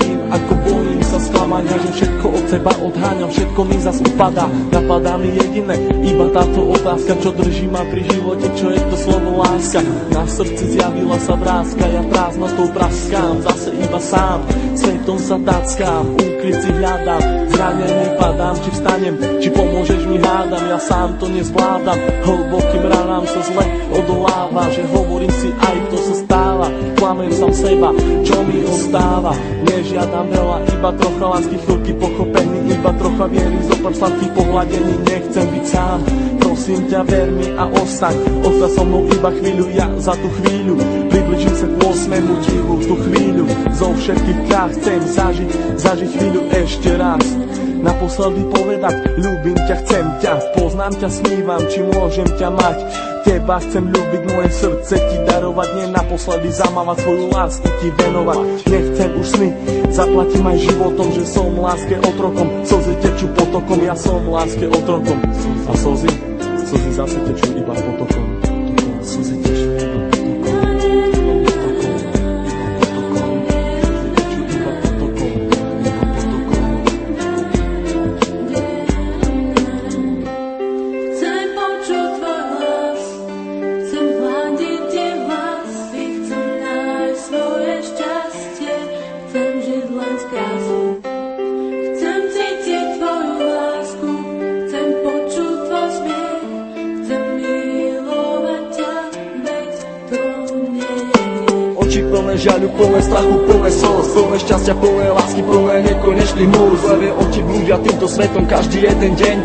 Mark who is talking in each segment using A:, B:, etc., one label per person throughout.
A: verím, ako bojím sa sklamania, že všetko od seba odháňam, všetko mi zas upadá. Napadá mi jediné, iba táto otázka, čo drží ma pri živote, čo je to slovo láska. Na srdci zjavila sa vrázka, ja prázdnotou praskám, zase iba sám, svetom sa tackám, úkryt si hľadám, zranený padám, či vstanem, či pomôžeš mi hádam, ja sám to nezvládam, hlbokým ranám sa zle odoláva, že hovorím si aj to sa stáva, klamem sám seba, čo mi ostáva, nežiadam veľa, iba trocha lásky, chvíľky pochopení, iba trocha viery, zopár sladkých pohľadení, nechcem byť sám, prosím ťa, ver mi a ostaň, ostaň so mnou iba chvíľu, ja za tú chvíľu približím sa k 8. divu, tú chvíľu zo všetkých krát chcem zažiť chvíľu ešte raz. Naposledy povedať, ľúbim ťa, chcem ťa, poznám ťa, snívam, či môžem ťa mať. Teba chcem ľúbiť, moje srdce ti darovať, nie naposledy zamávať, svoju lásku ti venovať. Nechcem už sny, zaplatím aj životom, že som láske otrokom, slzy tečú potokom, ja som láske otrokom. A slzy zase tečú iba potokom. Slzy tečú iba potokom. Žiaľu, plné strachu, plné slz, plné šťastia, plné lásky, plné nekonečných múz. Levé oči blúdia týmto svetom každý jeden deň.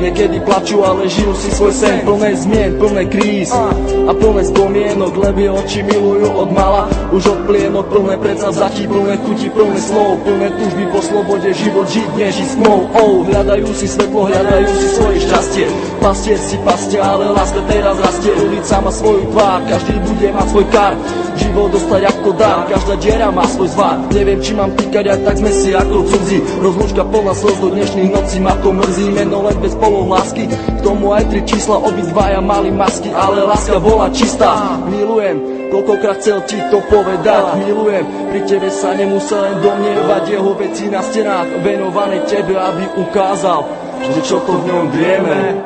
A: Niekedy plačú, ale žijú si svoj sen. Plné zmien, plné kríz a plné spomienok. Levé oči milujú od mala, už od plienok. Plné predsavzatí, plné chutí, plné slov, plné túžby po slobode, život žiť nežiť s tmou. Hľadajú si svetlo, hľadajú si svoje šťastie. Pastier si pastia, ale láska teraz rastie. Ulica má svoju tvár, každý bude mať svoj kar. Život dostať ako dar, každá diera má svoj zvar. Neviem, či mám týkať, aj tak sme si ako cudzí. Rozlúčka plná slz do dnešných nocí, ma to mrzí. Meno len bez polov lásky, k tomu aj 3 čísla, obidvaja mali masky, ale láska bola čistá. Milujem, koľkokrát chcel ti to povedať. Milujem, pri tebe sa nemusel len domnievať. Jeho veci na stenách venované tebe, aby ukázal, že čo to v ňom vieme.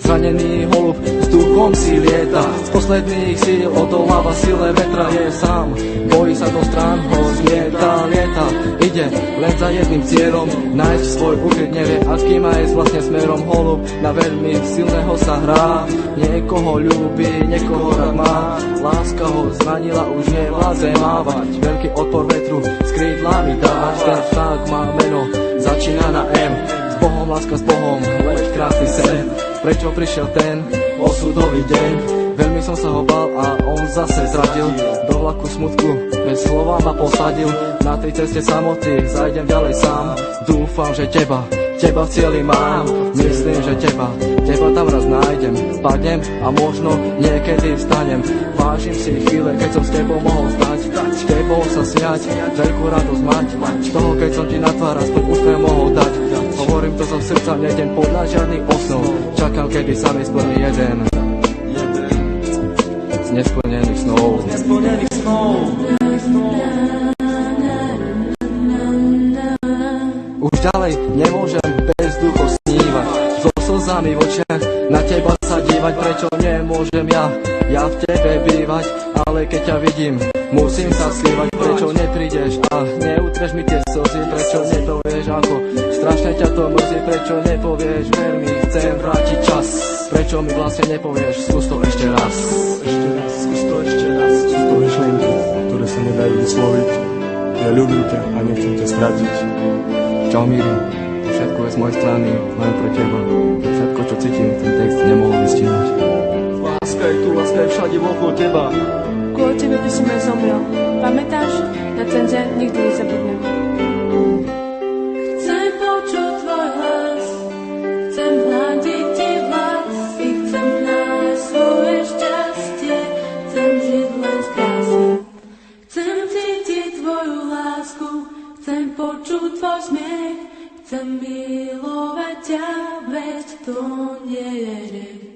B: Zranený holub s duchom si lieta, z posledných síl odoláva sile vetra, je sám, bojí sa do strán, ho lieta, ide len za jedným cieľom, nájsť svoj ukryt, nevie aký má ísť vlastne smerom. Holub na veľmi silného sa hrá, niekoho ľúbi, niekoho rád má, láska ho zranila, už nevládze mávať, veľký odpor vetru s krídlami dávať. Ten vták má meno, začína na M, s Bohom, láska s Bohom, leď krásny sen. Prečo prišiel ten osudový deň? Veľmi som sa ho bal a on zase zradil. Do vlaku smutku bez slova ma posadil. Na tej ceste samoty zajdem ďalej sám. Dúfam, že teba v cieli mám. Myslím, že teba tam raz nájdem. Spadnem a možno niekedy vstanem. Vážim si chvíle, keď som s tebou mohol stať, s tebou sa smiať, veľkú radosť mať, z toho, keď som ti na tvár aspoň úsmev mohol dať. Hovorím to zo srdca, nejdem podľa žiadnych osnov, čakám, kedy sa mi splní jeden z nesplnených snov. Už ďalej nemôžem bez duchov snívať, so slzami v očiach na teba sa dívať. Prečo nemôžem ja v tebe bývať, ale keď ťa vidím, musím sa skrývať. Prečo neprídeš a neutreš mi tie slzy, prečo nepovieš, ako strašne ťa to mrzí. Prečo nepovieš, veľmi chcem vrátiť čas, prečo mi vlastne nepovieš, skús to ešte raz. Skús to myšlenky, ktoré sa nedajú vysloviť. Ja ľúbim ťa a nechcem ťa stratiť. Čau Míri, všetko je z mojej strany, len pre teba. Všetko, čo cítim, ten text nemohol vystihnúť. Láska je tu, láska je všade okolo teba.
C: Kvôli tebe by som aj zomrel. Pamätáš? Na ten deň nikdy nezabudnem.
D: Chcem počuť tvoj hlas, chcem hľadiť ti vlasy, chcem nájsť svoje šťastie. smiech, chcem milovať ťa, veď to nie je hriech.